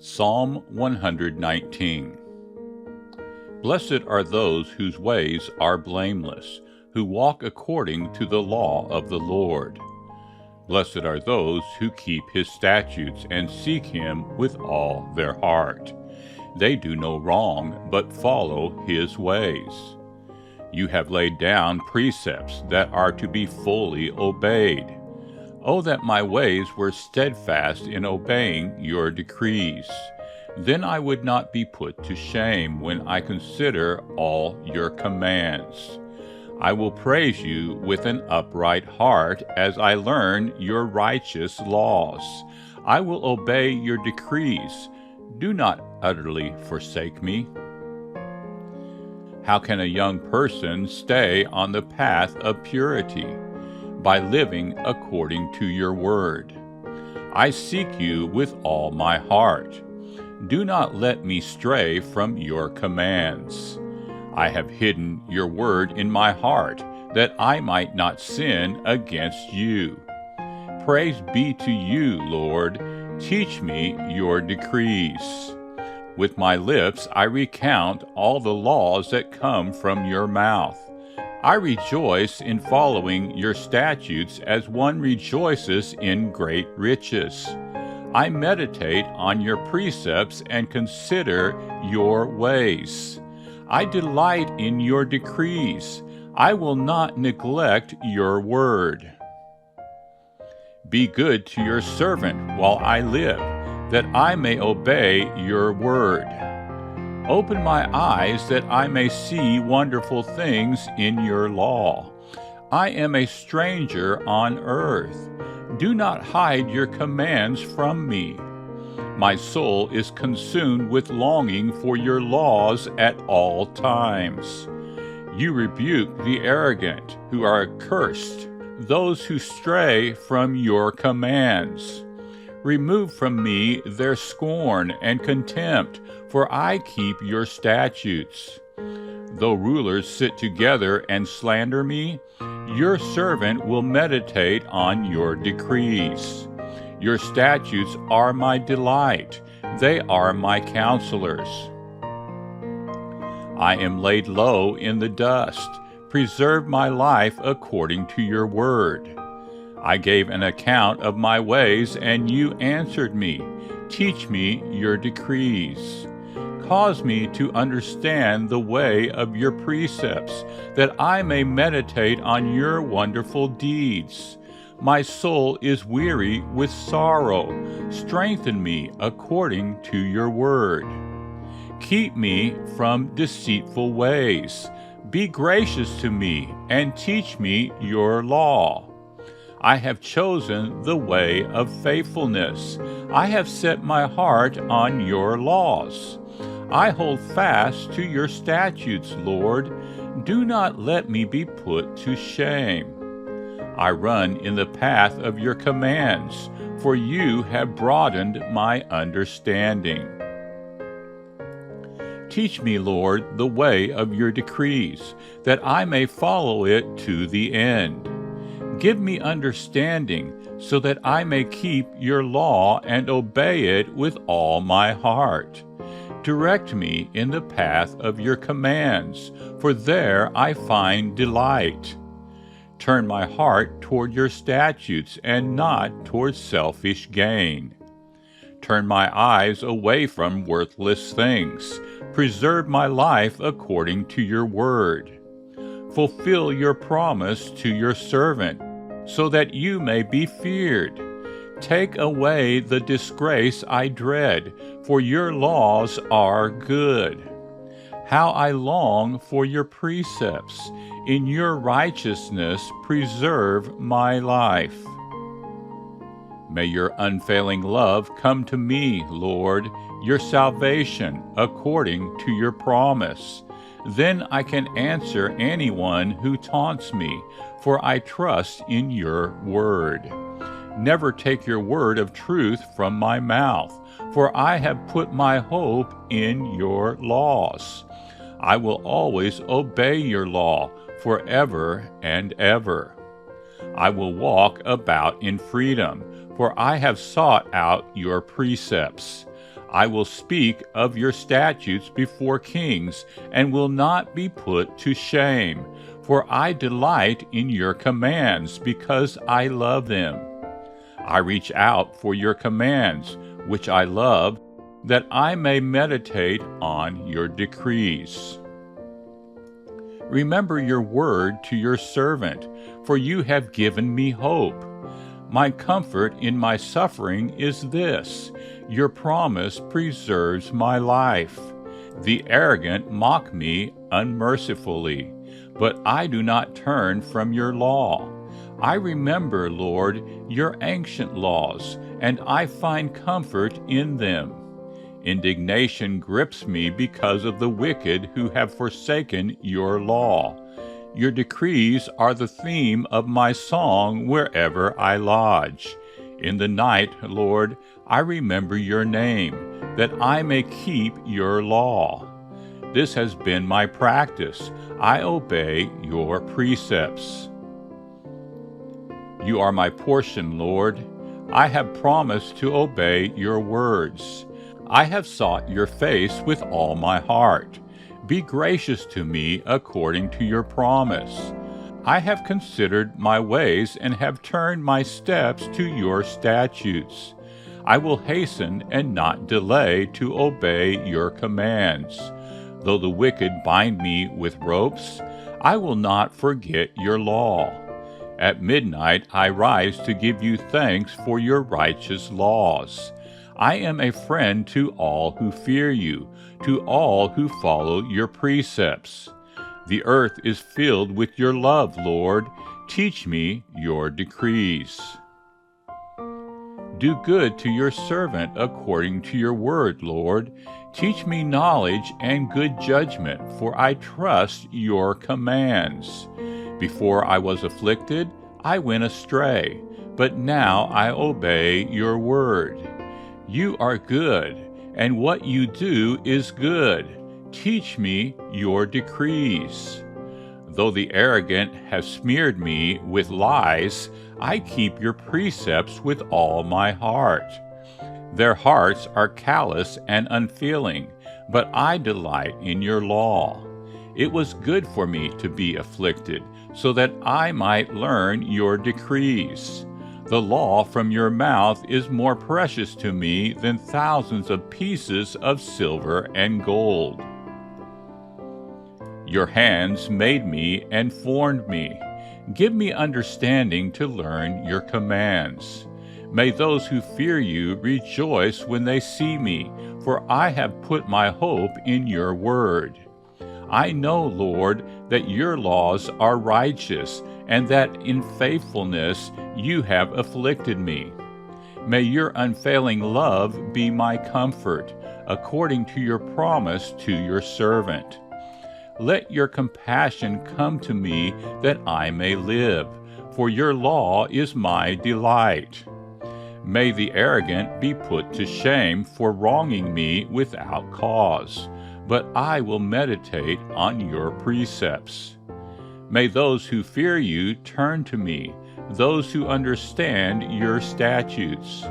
Psalm 119. Blessed are those whose ways are blameless, who walk according to the law of the Lord. Blessed are those who keep his statutes and seek him with all their heart. They do no wrong, but follow his ways. You have laid down precepts that are to be fully obeyed. Oh, that my ways were steadfast in obeying your decrees. Then I would not be put to shame when I consider all your commands. I will praise you with an upright heart as I learn your righteous laws. I will obey your decrees. Do not utterly forsake me. How can a young person stay on the path of purity? By living according to your word. I seek you with all my heart. Do not let me stray from your commands. I have hidden your word in my heart, that I might not sin against you. Praise be to you, Lord. Teach me your decrees. With my lips I recount all the laws that come from your mouth. I rejoice in following your statutes as one rejoices in great riches. I meditate on your precepts and consider your ways. I delight in your decrees. I will not neglect your word. Be good to your servant while I live, that I may obey your word. Open my eyes that I may see wonderful things in your law. I am a stranger on earth. Do not hide your commands from me. My soul is consumed with longing for your laws at all times. You rebuke the arrogant who are accursed, those who stray from your commands. Remove from me their scorn and contempt, for I keep your statutes. Though rulers sit together and slander me, your servant will meditate on your decrees. Your statutes are my delight. They are my counselors. I am laid low in the dust. Preserve my life according to your word. I gave an account of my ways, and you answered me. Teach me your decrees. Cause me to understand the way of your precepts, that I may meditate on your wonderful deeds. My soul is weary with sorrow. Strengthen me according to your word. Keep me from deceitful ways. Be gracious to me and teach me your law. I have chosen the way of faithfulness. I have set my heart on your laws. I hold fast to your statutes, Lord. Do not let me be put to shame. I run in the path of your commands, for you have broadened my understanding. Teach me, Lord, the way of your decrees, that I may follow it to the end. Give me understanding, so that I may keep your law and obey it with all my heart. Direct me in the path of your commands, for there I find delight. Turn my heart toward your statutes and not toward selfish gain. Turn my eyes away from worthless things. Preserve my life according to your word. Fulfill your promise to your servant, so that you may be feared. Take away the disgrace I dread, for your laws are good. How I long for your precepts. In your righteousness preserve my life. May your unfailing love come to me, Lord, your salvation according to your promise. Then I can answer anyone who taunts me, for I trust in your word. Never take your word of truth from my mouth, for I have put my hope in your laws. I will always obey your law forever and ever. I will walk about in freedom, for I have sought out your precepts. I will speak of your statutes before kings, and will not be put to shame. For I delight in your commands, because I love them. I reach out for your commands, which I love, that I may meditate on your decrees. Remember your word to your servant, for you have given me hope. My comfort in my suffering is this: your promise preserves my life. The arrogant mock me unmercifully, but I do not turn from your law. I remember, Lord, your ancient laws, and I find comfort in them. Indignation grips me because of the wicked who have forsaken your law. Your decrees are the theme of my song wherever I lodge. In the night, Lord, I remember your name, that I may keep your law. This has been my practice. I obey your precepts. You are my portion, Lord. I have promised to obey your words. I have sought your face with all my heart. Be gracious to me according to your promise. I have considered my ways and have turned my steps to your statutes. I will hasten and not delay to obey your commands. Though the wicked bind me with ropes, I will not forget your law. At midnight I rise to give you thanks for your righteous laws. I am a friend to all who fear you, to all who follow your precepts. The earth is filled with your love, Lord. Teach me your decrees. Do good to your servant according to your word, Lord. Teach me knowledge and good judgment, for I trust your commands. Before I was afflicted, I went astray, but now I obey your word. You are good, and what you do is good. Teach me your decrees. Though the arrogant have smeared me with lies, I keep your precepts with all my heart. Their hearts are callous and unfeeling, but I delight in your law. It was good for me to be afflicted, so that I might learn your decrees. The law from your mouth is more precious to me than thousands of pieces of silver and gold. Your hands made me and formed me. Give me understanding to learn your commands. May those who fear you rejoice when they see me, for I have put my hope in your word. I know, Lord, that your laws are righteous, and that in faithfulness you have afflicted me. May your unfailing love be my comfort, according to your promise to your servant. Let your compassion come to me that I may live, for your law is my delight. May the arrogant be put to shame for wronging me without cause, but I will meditate on your precepts. May those who fear you turn to me, those who understand your statutes.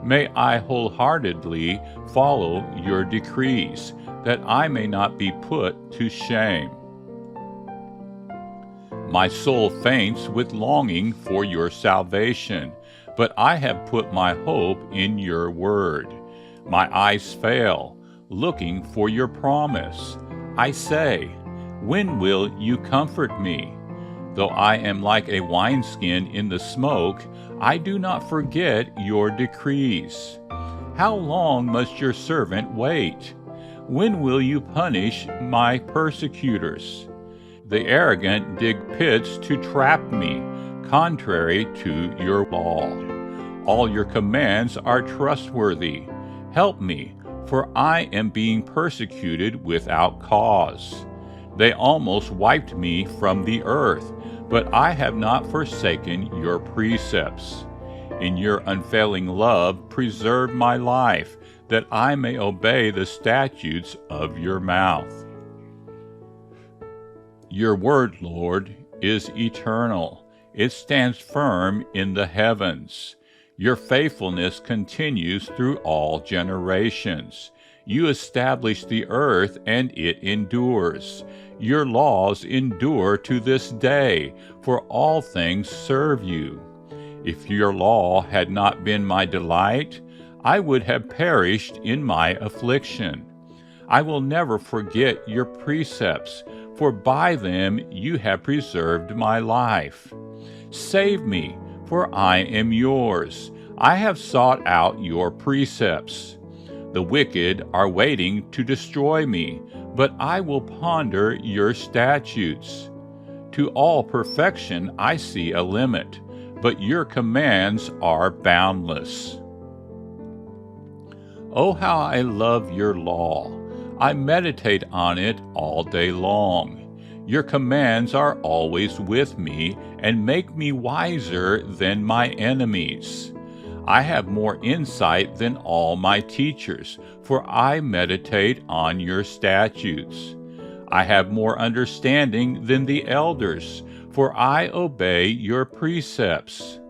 May I wholeheartedly follow your decrees, that I may not be put to shame. My soul faints with longing for your salvation, but I have put my hope in your word. My eyes fail, looking for your promise. I say, when will you comfort me? Though I am like a wineskin in the smoke, I do not forget your decrees. How long must your servant wait? When will you punish my persecutors? The arrogant dig pits to trap me, contrary to your law. All your commands are trustworthy. Help me, for I am being persecuted without cause. They almost wiped me from the earth, but I have not forsaken your precepts. In your unfailing love, preserve my life, that I may obey the statutes of your mouth. Your word, Lord, is eternal. It stands firm in the heavens. Your faithfulness continues through all generations. You establish the earth, and it endures. Your laws endure to this day, for all things serve you. If your law had not been my delight, I would have perished in my affliction. I will never forget your precepts, for by them you have preserved my life. Save me, for I am yours. I have sought out your precepts. The wicked are waiting to destroy me, but I will ponder your statutes. To all perfection I see a limit, but your commands are boundless. Oh, how I love your law! I meditate on it all day long. Your commands are always with me and make me wiser than my enemies. I have more insight than all my teachers, for I meditate on your statutes. I have more understanding than the elders, for I obey your precepts.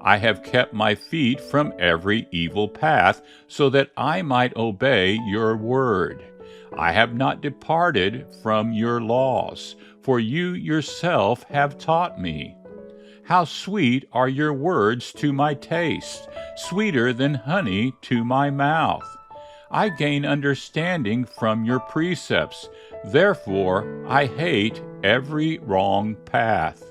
I have kept my feet from every evil path, so that I might obey your word. I have not departed from your laws, for you yourself have taught me. How sweet are your words to my taste, sweeter than honey to my mouth. I gain understanding from your precepts, therefore I hate every wrong path.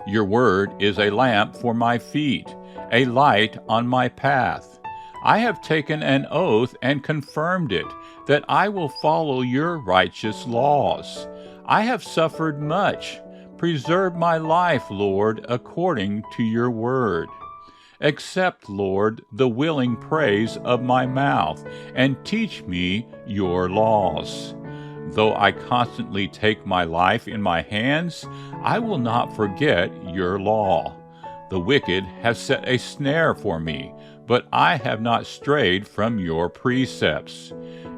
Your word is a lamp for my feet, a light on my path. I have taken an oath and confirmed it, that I will follow your righteous laws. I have suffered much. Preserve my life, Lord, according to your word. Accept, Lord, the willing praise of my mouth, and teach me your laws. Though I constantly take my life in my hands, I will not forget your law. The wicked have set a snare for me, but I have not strayed from your precepts.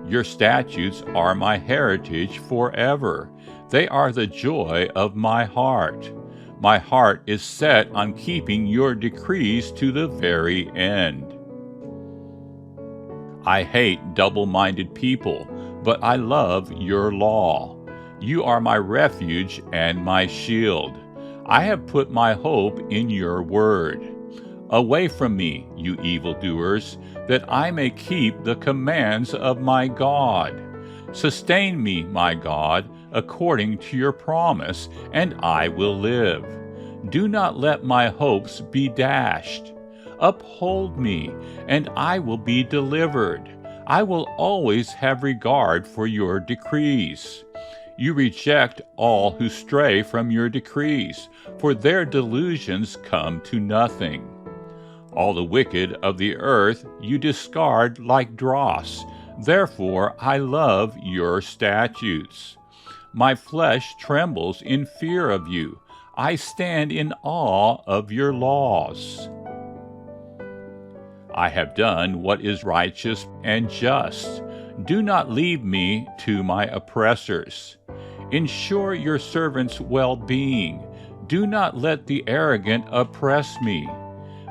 Your statutes are my heritage forever. They are the joy of my heart. My heart is set on keeping your decrees to the very end. I hate double-minded people, but I love your law. You are my refuge and my shield. I have put my hope in your word. Away from me, you evildoers, that I may keep the commands of my God. Sustain me, my God, according to your promise, and I will live. Do not let my hopes be dashed. Uphold me, and I will be delivered. I will always have regard for your decrees. You reject all who stray from your decrees, for their delusions come to nothing. All the wicked of the earth you discard like dross. Therefore I love your statutes. My flesh trembles in fear of you. I stand in awe of your laws. I have done what is righteous and just. Do not leave me to my oppressors. Ensure your servant's well-being. Do not let the arrogant oppress me.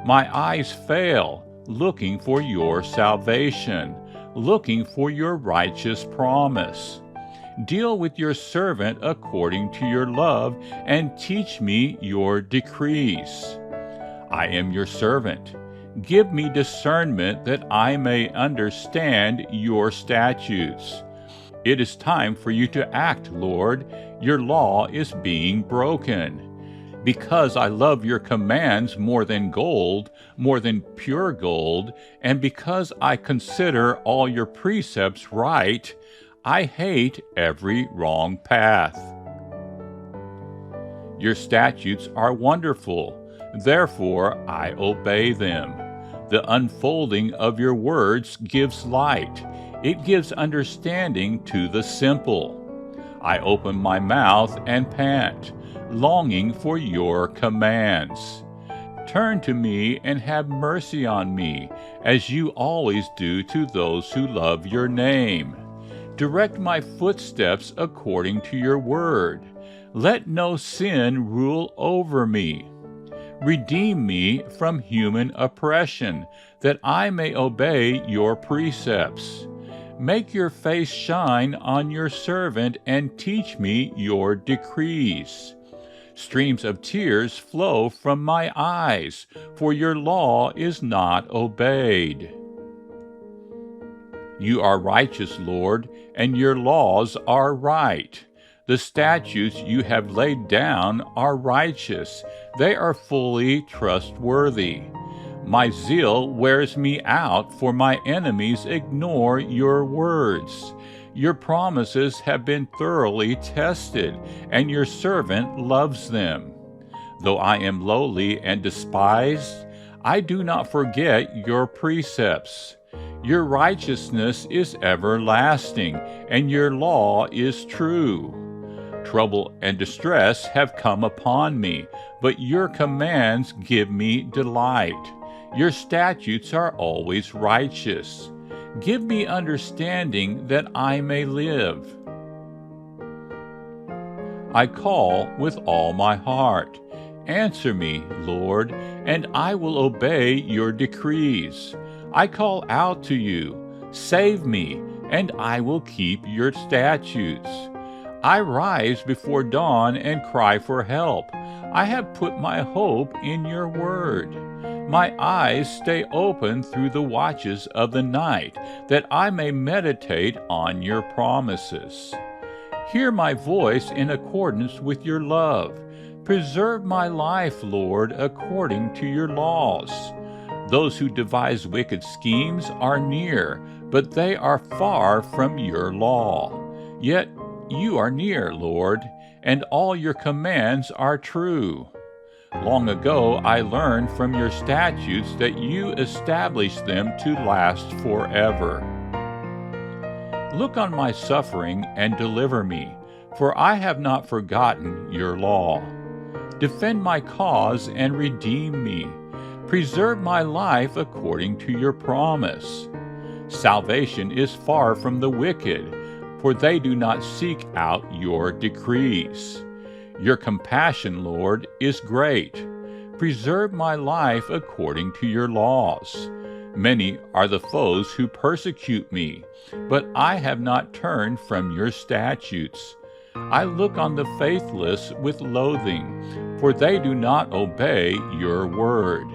My eyes fail, looking for your salvation, looking for your righteous promise. Deal with your servant according to your love, and teach me your decrees. I am your servant. Give me discernment that I may understand your statutes. It is time for you to act, Lord. Your law is being broken. Because I love your commands more than gold, more than pure gold, and because I consider all your precepts right, I hate every wrong path. Your statutes are wonderful, therefore I obey them. The unfolding of your words gives light. It gives understanding to the simple. I open my mouth and pant, longing for your commands. Turn to me and have mercy on me, as you always do to those who love your name. Direct my footsteps according to your word. Let no sin rule over me. Redeem me from human oppression, that I may obey your precepts. Make your face shine on your servant and teach me your decrees. Streams of tears flow from my eyes, for your law is not obeyed. You are righteous, Lord, and your laws are right. The statutes you have laid down are righteous. They are fully trustworthy. My zeal wears me out, for my enemies ignore your words. Your promises have been thoroughly tested, and your servant loves them. Though I am lowly and despised, I do not forget your precepts. Your righteousness is everlasting, and your law is true. Trouble and distress have come upon me, but your commands give me delight. Your statutes are always righteous. Give me understanding that I may live. I call with all my heart. Answer me, Lord, and I will obey your decrees. I call out to you, save me, and I will keep your statutes. I rise before dawn and cry for help. I have put my hope in your word. My eyes stay open through the watches of the night, that I may meditate on your promises. Hear my voice in accordance with your love. Preserve my life, Lord, according to your laws. Those who devise wicked schemes are near, but they are far from your law. Yet you are near, Lord, and all your commands are true. Long ago I learned from your statutes that you established them to last forever. Look on my suffering and deliver me, for I have not forgotten your law. Defend my cause and redeem me. Preserve my life according to your promise. Salvation is far from the wicked, for they do not seek out your decrees. Your compassion, Lord, is great. Preserve my life according to your laws. Many are the foes who persecute me, but I have not turned from your statutes. I look on the faithless with loathing, for they do not obey your word.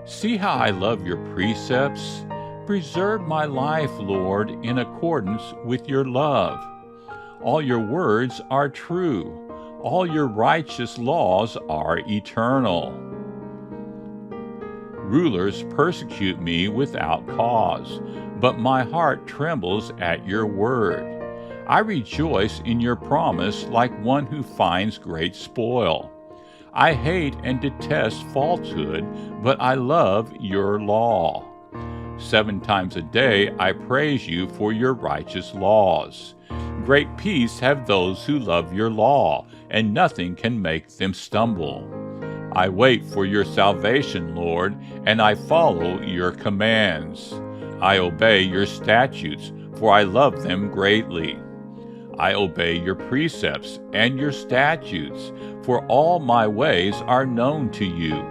See how I love your precepts. Preserve my life, Lord, in accordance with your love. All your words are true. All your righteous laws are eternal. Rulers persecute me without cause, but my heart trembles at your word. I rejoice in your promise like one who finds great spoil. I hate and detest falsehood, but I love your law. 7 times a day I praise you for your righteous laws. Great peace have those who love your law, and nothing can make them stumble. I wait for your salvation, Lord, and I follow your commands. I obey your statutes, for I love them greatly. I obey your precepts and your statutes, for all my ways are known to you.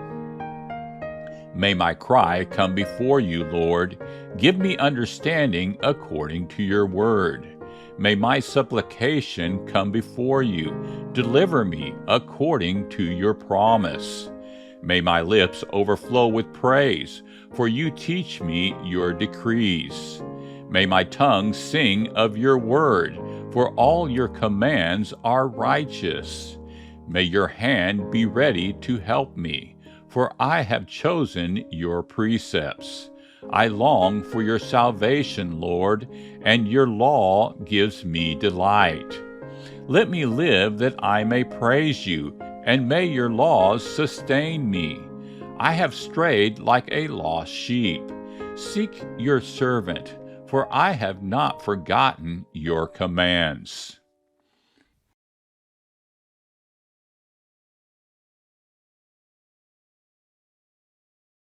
May my cry come before you, Lord. Give me understanding according to your word. May my supplication come before you. Deliver me according to your promise. May my lips overflow with praise, for you teach me your decrees. May my tongue sing of your word, for all your commands are righteous. May your hand be ready to help me, for I have chosen your precepts. I long for your salvation, Lord, and your law gives me delight. Let me live that I may praise you, and may your laws sustain me. I have strayed like a lost sheep. Seek your servant, for I have not forgotten your commands.